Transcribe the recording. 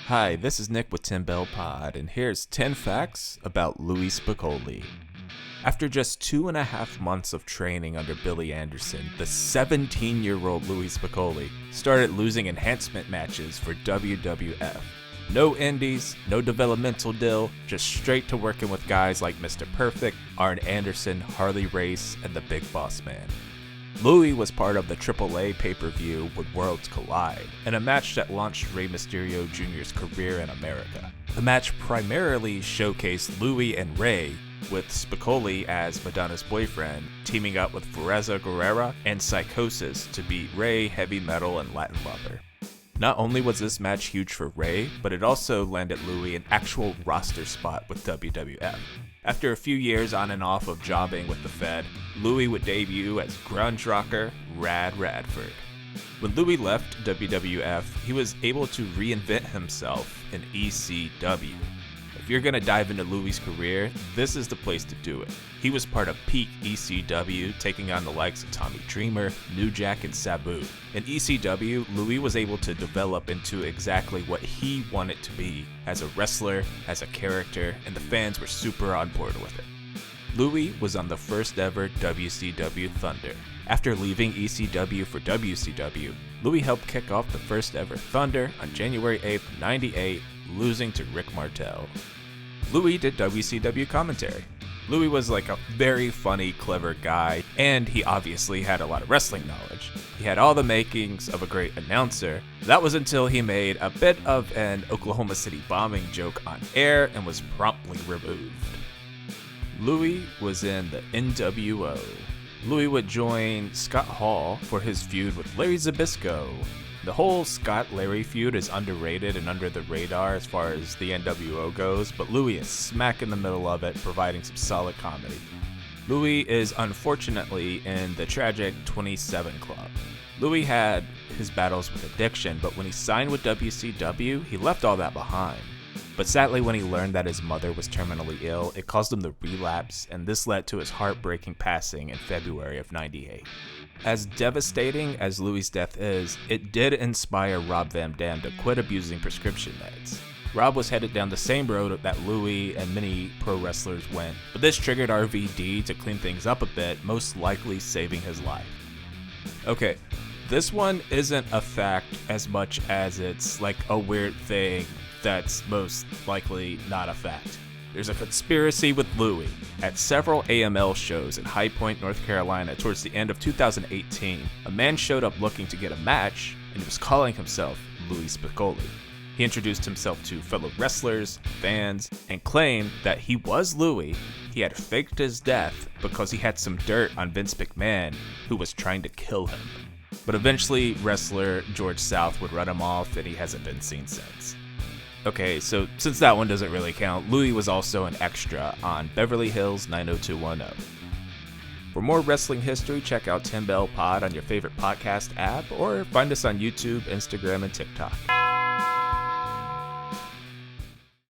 Hi, this is Nick with 10 Bell Pod, and here's 10 facts about Louie Spicolli. After just 2.5 months of training under Billy Anderson, the 17-year-old Louie Spicolli started losing enhancement matches for WWF. No indies, no developmental deal, just straight to working with guys like Mr. Perfect, Arn Anderson, Harley Race, and the Big Boss Man. Louie was part of the AAA pay-per-view When Worlds Collide, and a match that launched Rey Mysterio Jr.'s career in America. The match primarily showcased Louie and Rey, with Spicolli as Madonna's boyfriend, teaming up with Fuerza Guerrera and Psychosis to beat Rey, Heavy Metal, and Latin Lover. Not only was this match huge for Rey, but it also landed Louie an actual roster spot with WWF. After a few years on and off of jobbing with the Fed, Louie would debut as grunge rocker Rad Radford. When Louie left WWF, he was able to reinvent himself in ECW. If you're gonna dive into Louie's career, this is the place to do it. He was part of peak ECW, taking on the likes of Tommy Dreamer, New Jack, and Sabu. In ECW, Louie was able to develop into exactly what he wanted to be as a wrestler, as a character, and the fans were super on board with it. Louie was on the first ever WCW Thunder. After leaving ECW for WCW, Louie helped kick off the first ever Thunder on January 8th, 98, losing to Rick Martel. Louie did WCW commentary. Louie was like a very funny, clever guy, and he obviously had a lot of wrestling knowledge. He had all the makings of a great announcer. That was until he made a bit of an Oklahoma City bombing joke on air and was promptly removed. Louie was in the NWO. Louie would join Scott Hall for his feud with Larry Zbyszko. The whole Scott-Larry feud is underrated and under the radar as far as the NWO goes, but Louie is smack in the middle of it, providing some solid comedy. Louie is unfortunately in the tragic 27 Club. Louie had his battles with addiction, but when he signed with WCW, he left all that behind. But sadly, when he learned that his mother was terminally ill, it caused him to relapse, and this led to his heartbreaking passing in February of '98. As devastating as Louie's death is, it did inspire Rob Van Dam to quit abusing prescription meds. Rob was headed down the same road that Louie and many pro wrestlers went, but this triggered RVD to clean things up a bit, most likely saving his life. Okay, this one isn't a fact as much as it's like a weird thing that's most likely not a fact. There's a conspiracy with Louie. At several AML shows in High Point, North Carolina towards the end of 2018, a man showed up looking to get a match, and he was calling himself Louie Spicolli. He introduced himself to fellow wrestlers, fans, and claimed that he was Louie. He had faked his death because he had some dirt on Vince McMahon, who was trying to kill him. But eventually, wrestler George South would run him off, and he hasn't been seen since. Okay, so since that one doesn't really count, Louie was also an extra on Beverly Hills 90210. For more wrestling history, check out 10 Bell Pod on your favorite podcast app, or find us on YouTube, Instagram, and TikTok.